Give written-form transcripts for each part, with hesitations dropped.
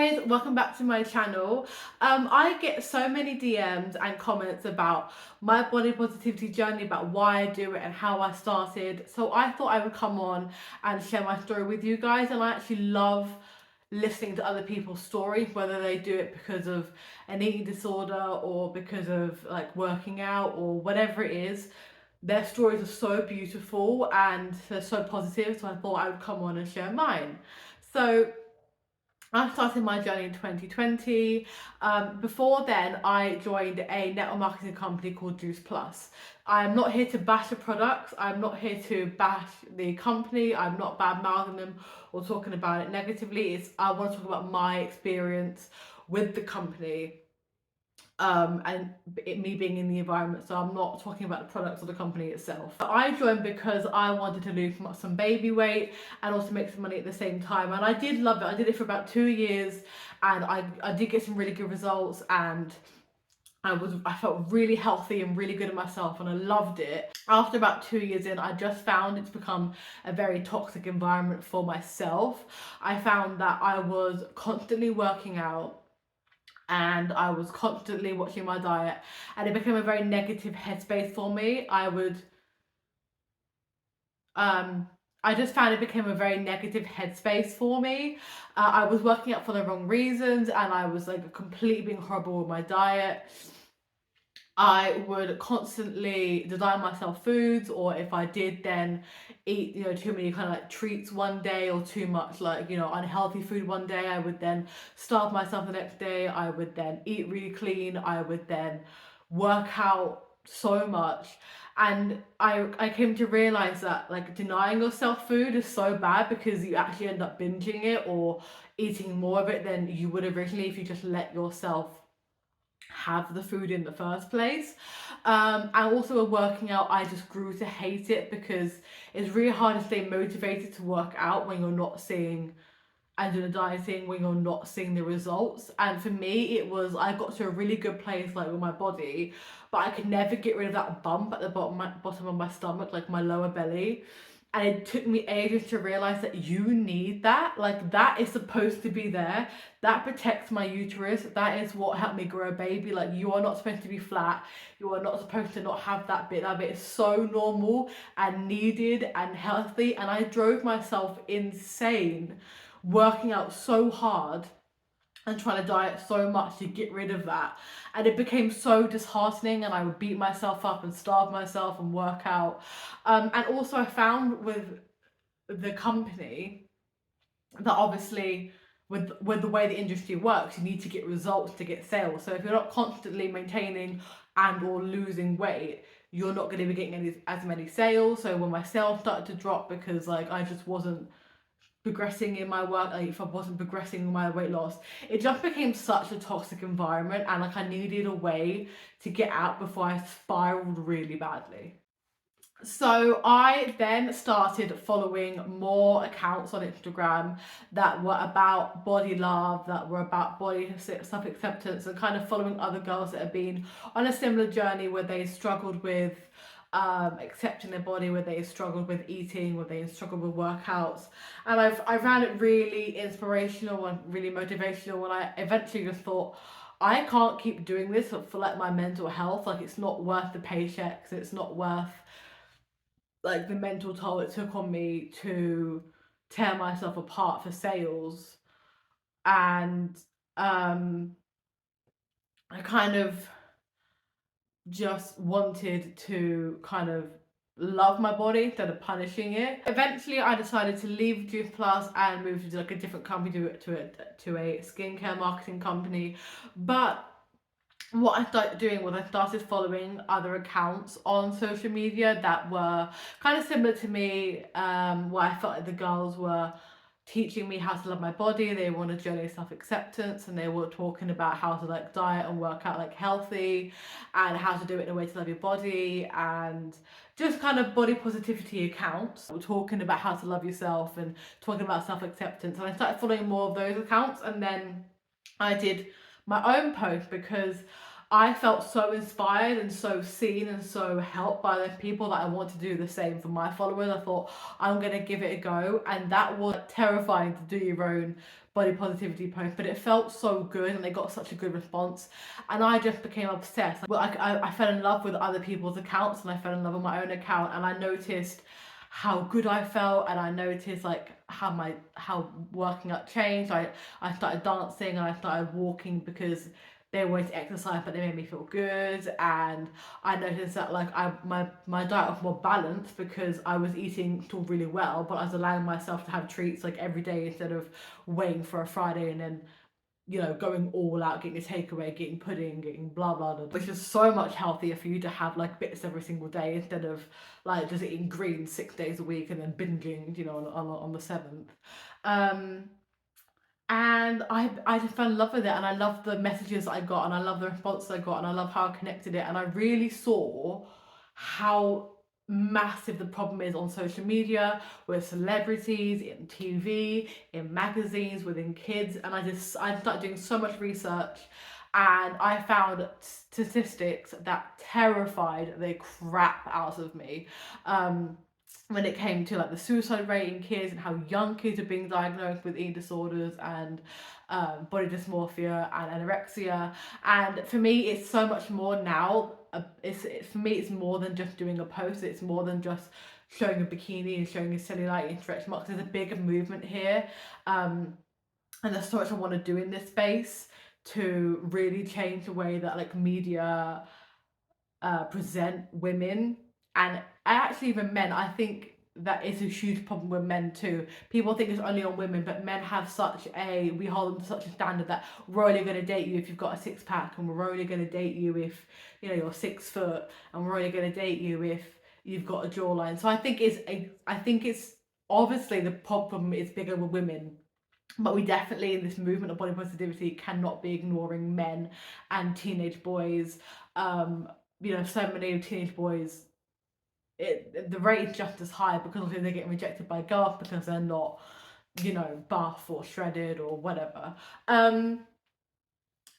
guys, welcome back to my channel. I get so many DMs and comments about my body positivity journey, about why I do it and how I started. So I thought I would come on and share my story with you guys. And I actually love listening to other people's stories, whether they do it because of an eating disorder or because of like working out or whatever it is. Their stories are so beautiful and they're so positive, so I thought I would come on and share mine. So I started my journey in 2020. Before then, I joined a network marketing company called Juice Plus. I'm not here to bash the products. I'm not here to bash the company. I'm not bad mouthing them or talking about it negatively. I want to talk about my experience with the company, and me being in the environment. So I'm not talking about the products or the company itself. I joined because I wanted to lose some baby weight and also make some money at the same time, and I did love it. I did it for about 2 years, and I did get some really good results, and I felt really healthy and really good at myself, and I loved it. After about 2 years in, I just found it's become a very toxic environment for myself. I found that I was constantly working out and I was constantly watching my diet, and it became a very negative headspace for me. I just found it became a very negative headspace for me. I was working out for the wrong reasons, and I was like completely being horrible with my diet. I would constantly deny myself foods, or if I did, then eat, too many kind of like treats one day, or too much like, unhealthy food one day. I would then starve myself the next day. I would then eat really clean. I would then work out so much. And I came to realize that like denying yourself food is so bad, because you actually end up binging it or eating more of it than you would originally if you just let yourself have the food in the first place. And also with working out, I just grew to hate it, because it's really hard to stay motivated to work out when you're not seeing, and doing the dieting when you're not seeing the results. And for me, I got to a really good place like with my body, but I could never get rid of that bump at the bottom of my stomach, like my lower belly. And it took me ages to realize that you need that. Like, that is supposed to be there. That protects my uterus. That is what helped me grow a baby. Like, you are not supposed to be flat. You are not supposed to not have that bit. That bit is so normal and needed and healthy. And I drove myself insane working out so hard and trying to diet so much to get rid of that. And it became so disheartening, and I would beat myself up and starve myself and work out. And also I found with the company that obviously with the way the industry works, you need to get results to get sales. So if you're not constantly maintaining and or losing weight, you're not going to be getting as many sales. So when my sales started to drop, because like I just wasn't progressing in my work, like if I wasn't progressing in my weight loss, it just became such a toxic environment, and like I needed a way to get out before I spiraled really badly. So I then started following more accounts on Instagram that were about body love, that were about body self-acceptance, and kind of following other girls that have been on a similar journey where they struggled with accepting their body, where they struggled with eating, where they struggled with workouts. And I found it really inspirational and really motivational, and I eventually just thought, I can't keep doing this for like my mental health. Like, it's not worth the paychecks. It's not worth like the mental toll it took on me to tear myself apart for sales. And I kind of just wanted to kind of love my body instead of punishing it. Eventually I decided to leave Juice Plus and move to like a different company, to a skincare marketing company. But what I started doing was I started following other accounts on social media that were kind of similar to me, where I felt like the girls were teaching me how to love my body. They were on a journey of self-acceptance, and they were talking about how to like diet and work out like healthy, and how to do it in a way to love your body, and just kind of body positivity accounts. We're talking about how to love yourself and talking about self-acceptance, and I started following more of those accounts. And then I did my own post, because I felt so inspired and so seen and so helped by the people that I want to do the same for my followers. I thought I'm gonna give it a go, and that was terrifying to do your own body positivity post, but it felt so good and they got such a good response, and I just became obsessed. Well, I fell in love with other people's accounts, and I fell in love with my own account, and I noticed how good I felt, and I noticed like how working out changed. I started dancing and I started walking because they wanted to exercise, but they made me feel good. And I noticed that like my diet was more balanced because I was eating still really well, but I was allowing myself to have treats like every day instead of waiting for a Friday and then, you know, going all out, getting a takeaway, getting pudding, getting blah blah blah, which is so much healthier for you to have like bits every single day instead of like just eating greens 6 days a week and then binging, you know, on the seventh. And I just fell in love with it, and I love the messages I got, and I love the response I got, and I love how I connected it, and I really saw how massive the problem is on social media, with celebrities, in TV, in magazines, within kids. And I started doing so much research, and I found statistics that terrified the crap out of me. When it came to like the suicide rate in kids and how young kids are being diagnosed with eating disorders and body dysmorphia and anorexia. And for me, it's so much more now. For me, it's more than just doing a post. It's more than just showing a bikini and showing a cellulite and stretch marks. There's a bigger movement here, and there's so much I want to do in this space to really change the way that like media present women, and actually even men. I think that is a huge problem with men too. People think it's only on women, but men have we hold them to such a standard that we're only going to date you if you've got a six pack, and we're only going to date you if, you know, you're 6 foot, and we're only going to date you if you've got a jawline. So I think it's obviously the problem is bigger with women, but we definitely in this movement of body positivity cannot be ignoring men and teenage boys. You know, so many teenage boys, the rate is just as high because obviously they're getting rejected by girls because they're not, you know, buff or shredded or whatever.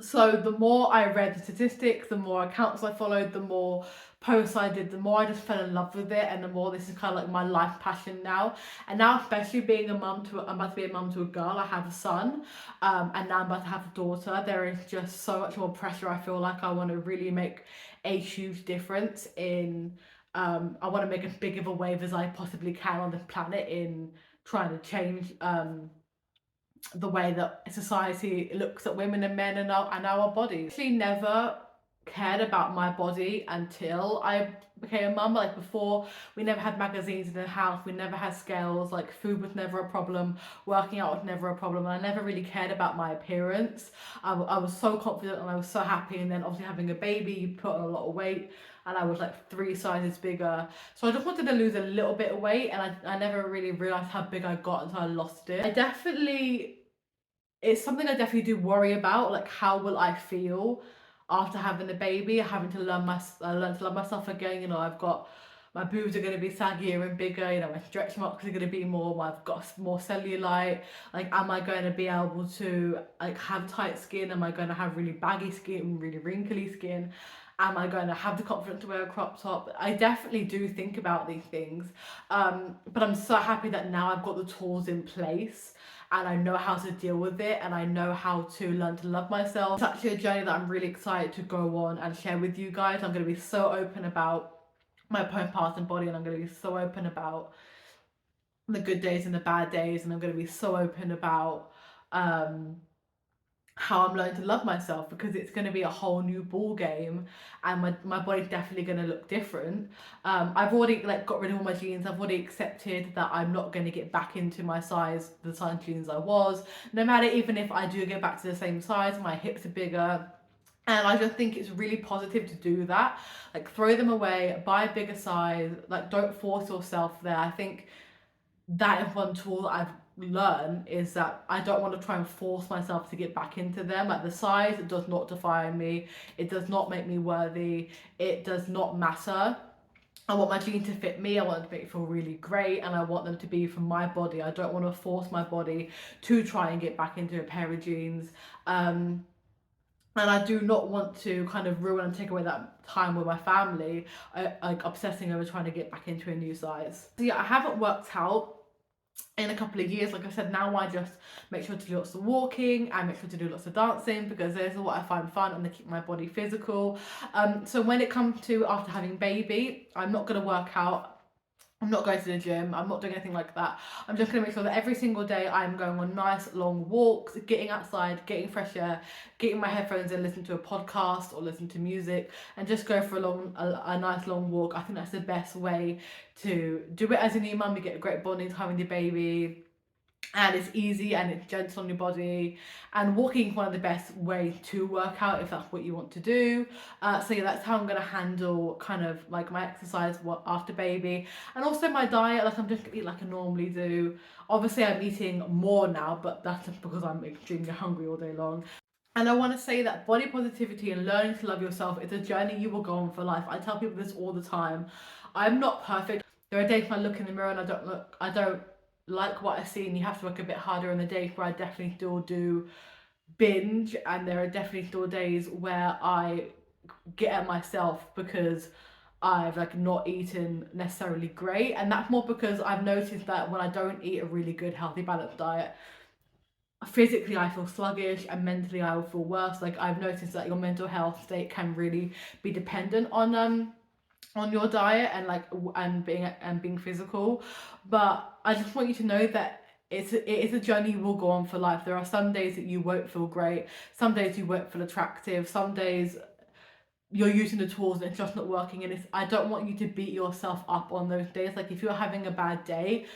So the more I read the statistics, the more accounts I followed, the more posts I did, the more I just fell in love with it, and the more this is kind of like my life passion now. And now, especially being I'm about to be a mum to a girl. I have a son, and now I'm about to have a daughter. There is just so much more pressure. I feel like I want to really make a huge difference in. I want to make as big of a wave as I possibly can on this planet in trying to change the way that society looks at women and men and our bodies. I actually never cared about my body until I became a mum. Like before, we never had magazines in the house, we never had scales, like food was never a problem, working out was never a problem, and I never really cared about my appearance. I was so confident and I was so happy, and then obviously having a baby, you put on a lot of weight, and I was like 3 sizes bigger. So I just wanted to lose a little bit of weight, and I never really realised how big I got until I lost it. It's something I definitely do worry about, like how will I feel after having a baby, having to learn to love myself again. You know, I've got, my boobs are going to be saggier and bigger, you know, my stretch marks are going to be more, I've got more cellulite. Like, am I going to be able to like have tight skin? Am I going to have really baggy skin, really wrinkly skin? Am I going to have the confidence to wear a crop top? I definitely do think about these things, but I'm so happy that now I've got the tools in place and I know how to deal with it, and I know how to learn to love myself. It's actually a journey that I'm really excited to go on and share with you guys. I'm going to be so open about my postpartum body, and I'm going to be so open about the good days and the bad days, and I'm going to be so open about how I'm learning to love myself, because it's going to be a whole new ball game, and my body's definitely going to look different. I've already like got rid of all my jeans. I've already accepted that I'm not going to get back into the size jeans I was, no matter even if I do get back to the same size. My hips are bigger, and I just think it's really positive to do that. Like, throw them away, buy a bigger size, like don't force yourself there. I think that is one tool that I've learned, is that I don't want to try and force myself to get back into them. Like, the size, it does not define me, it does not make me worthy, it does not matter. I want my jeans to fit me, I want them to make me feel really great, and I want them to be from my body. I don't want to force my body to try and get back into a pair of jeans. and I do not want to kind of ruin and take away that time with my family, like obsessing over trying to get back into a new size. So yeah, I haven't worked out in a couple of years. Like I said, now I just make sure to do lots of walking and make sure to do lots of dancing, because those are what I find fun and they keep my body physical. So when it comes to after having baby, I'm not going to work out, I'm not going to the gym, I'm not doing anything like that. I'm just going to make sure that every single day I'm going on nice long walks, getting outside, getting fresh air, getting my headphones in, listen to a podcast or listen to music, and just go for a nice long walk. I think that's the best way to do it as a new mum. You get a great bonding time with your baby, and it's easy and it's gentle on your body, and walking is one of the best ways to work out if that's what you want to do. So yeah, that's how I'm going to handle kind of like my exercise after baby, and also my diet. Like I'm just going to eat like I normally do. Obviously I'm eating more now, but that's just because I'm extremely hungry all day long. And I want to say that body positivity and learning to love yourself is a journey you will go on for life. I tell people this all the time. I'm not perfect. There are days when I look in the mirror and I don't like what I see, and you have to work a bit harder on the days where I definitely still do binge, and there are definitely still days where I get at myself because I've like not eaten necessarily great, and that's more because I've noticed that when I don't eat a really good healthy balanced diet, physically I feel sluggish and mentally I will feel worse. Like I've noticed that your mental health state can really be dependent on your diet and like and being physical. But I just want you to know that it is a journey you will go on for life. There are some days that you won't feel great, some days you won't feel attractive, some days you're using the tools and it's just not working, and I don't want you to beat yourself up on those days. Like if you're having a bad day,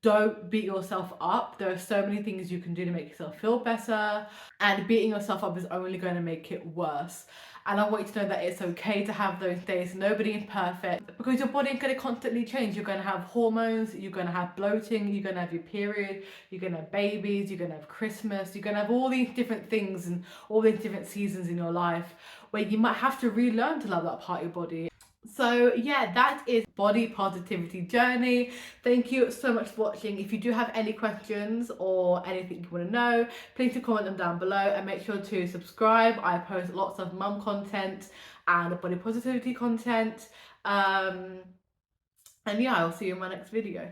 don't beat yourself up. There are so many things you can do to make yourself feel better, and beating yourself up is only going to make it worse. And I want you to know that it's okay to have those days. Nobody is perfect, because your body is going to constantly change. You're going to have hormones, you're going to have bloating, you're going to have your period, you're going to have babies, you're going to have Christmas, you're going to have all these different things and all these different seasons in your life where you might have to relearn to love that part of your body. So yeah, that is body positivity journey. Thank you so much for watching. If you do have any questions or anything you want to know, please do comment them down below, and make sure to subscribe. I post lots of mum content and body positivity content. And yeah, I'll see you in my next video.